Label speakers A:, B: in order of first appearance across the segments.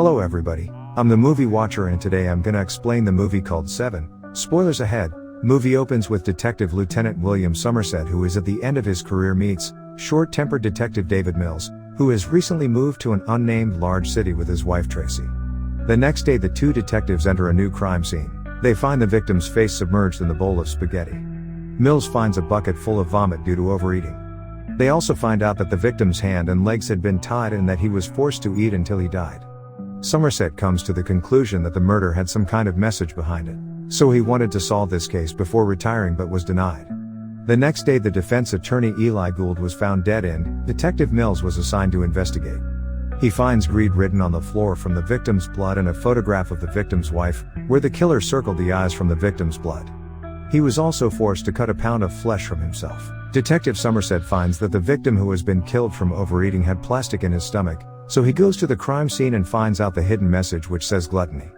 A: Hello everybody, I'm the Movie Watcher and today I'm gonna explain the movie called SE7EN. Spoilers ahead. Movie opens with Detective Lieutenant William Somerset, who is at the end of his career, meets short-tempered Detective David Mills, who has recently moved to an unnamed large city with his wife Tracy. The next day the two detectives enter a new crime scene. They find the victim's face submerged in the bowl of spaghetti. Mills finds a bucket full of vomit due to overeating. They also find out that the victim's hand and legs had been tied and that he was forced to eat until he died. Somerset comes to the conclusion that the murder had some kind of message behind it, so he wanted to solve this case before retiring but was denied. The next day the defense attorney Eli Gould was found dead and Detective Mills was assigned to investigate. He finds greed written on the floor from the victim's blood and a photograph of the victim's wife, where the killer circled the eyes from the victim's blood. He was also forced to cut a pound of flesh from himself. Detective Somerset finds that the victim who has been killed from overeating had plastic in his stomach, so he goes to the crime scene and finds out the hidden message which says gluttony.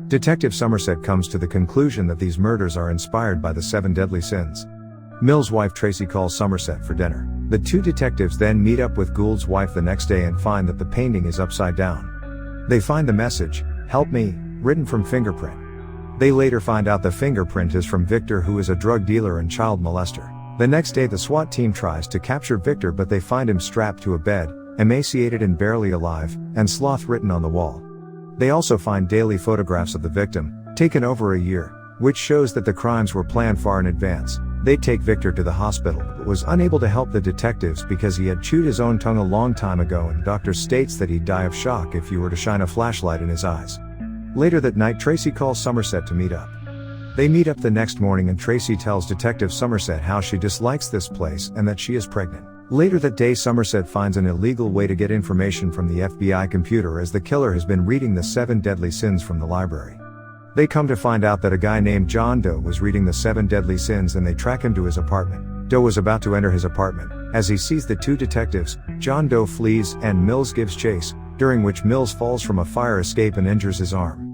A: Detective Somerset comes to the conclusion that these murders are inspired by the 7 deadly sins. Mills' wife Tracy calls Somerset for dinner. The two detectives then meet up with Gould's wife the next day and find that the painting is upside down. They find the message, "Help me," written from fingerprint. They later find out the fingerprint is from Victor, who is a drug dealer and child molester. The next day the SWAT team tries to capture Victor, but they find him strapped to a bed, emaciated and barely alive, and sloth written on the wall. They also find daily photographs of the victim, taken over a year, which shows that the crimes were planned far in advance. They take Victor to the hospital, but was unable to help the detectives because he had chewed his own tongue a long time ago, and doctor states that he'd die of shock if you were to shine a flashlight in his eyes. Later that night Tracy calls Somerset to meet up. They meet up the next morning and Tracy tells Detective Somerset how she dislikes this place and that she is pregnant. Later that day Somerset finds an illegal way to get information from the FBI computer, as the killer has been reading the 7 deadly sins from the library. They come to find out that a guy named John Doe was reading the 7 deadly sins, and they track him to his apartment. Doe was about to enter his apartment. As he sees the two detectives, John Doe flees and Mills gives chase, during which Mills falls from a fire escape and injures his arm.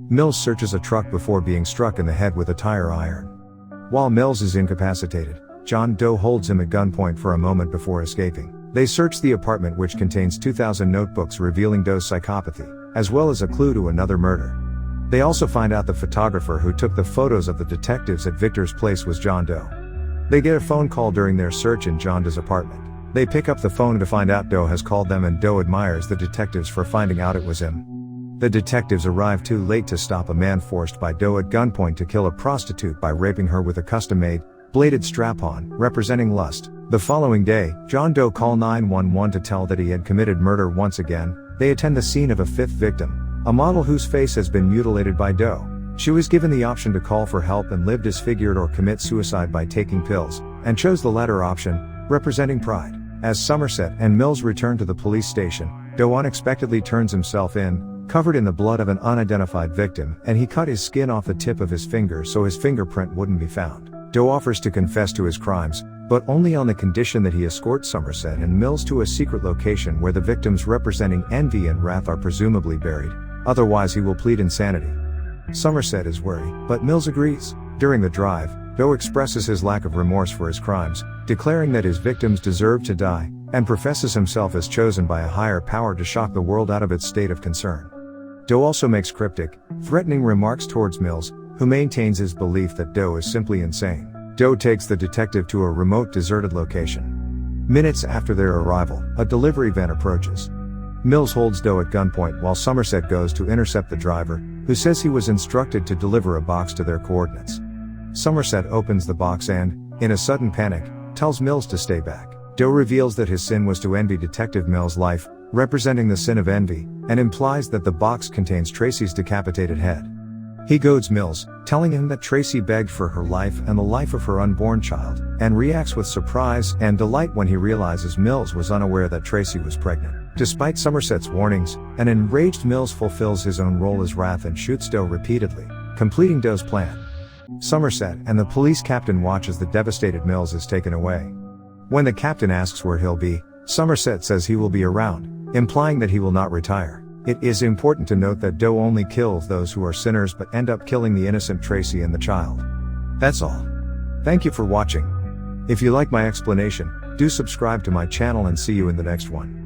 A: Mills searches a truck before being struck in the head with a tire iron. While Mills is incapacitated, John Doe holds him at gunpoint for a moment before escaping. They search the apartment, which contains 2,000 notebooks revealing Doe's psychopathy, as well as a clue to another murder. They also find out the photographer who took the photos of the detectives at Victor's place was John Doe. They get a phone call during their search in John Doe's apartment. They pick up the phone to find out Doe has called them, and Doe admires the detectives for finding out it was him. The detectives arrive too late to stop a man forced by Doe at gunpoint to kill a prostitute by raping her with a custom-made, bladed strap-on, representing lust. The following day, John Doe calls 911 to tell that he had committed murder once again. They attend the scene of a 5th victim, a model whose face has been mutilated by Doe. She was given the option to call for help and live disfigured or commit suicide by taking pills, and chose the latter option, representing pride. As Somerset and Mills return to the police station, Doe unexpectedly turns himself in, covered in the blood of an unidentified victim, and he cut his skin off the tip of his finger so his fingerprint wouldn't be found. Doe offers to confess to his crimes, but only on the condition that he escorts Somerset and Mills to a secret location where the victims representing envy and wrath are presumably buried. Otherwise he will plead insanity. Somerset is worried, but Mills agrees. During the drive, Doe expresses his lack of remorse for his crimes, declaring that his victims deserve to die, and professes himself as chosen by a higher power to shock the world out of its state of concern. Doe also makes cryptic, threatening remarks towards Mills, who maintains his belief that Doe is simply insane. Doe takes the detective to a remote, deserted location. Minutes after their arrival, a delivery van approaches. Mills holds Doe at gunpoint while Somerset goes to intercept the driver, who says he was instructed to deliver a box to their coordinates. Somerset opens the box and, in a sudden panic, tells Mills to stay back. Doe reveals that his sin was to envy Detective Mills' life, representing the sin of envy, and implies that the box contains Tracy's decapitated head. He goads Mills, telling him that Tracy begged for her life and the life of her unborn child, and reacts with surprise and delight when he realizes Mills was unaware that Tracy was pregnant. Despite Somerset's warnings, an enraged Mills fulfills his own role as wrath and shoots Doe repeatedly, completing Doe's plan. Somerset and the police captain watch as the devastated Mills is taken away. When the captain asks where he'll be, Somerset says he will be around, implying that he will not retire. It is important to note that Doe only kills those who are sinners but end up killing the innocent Tracy and the child. That's all. Thank you for watching. If you like my explanation, do subscribe to my channel and see you in the next one.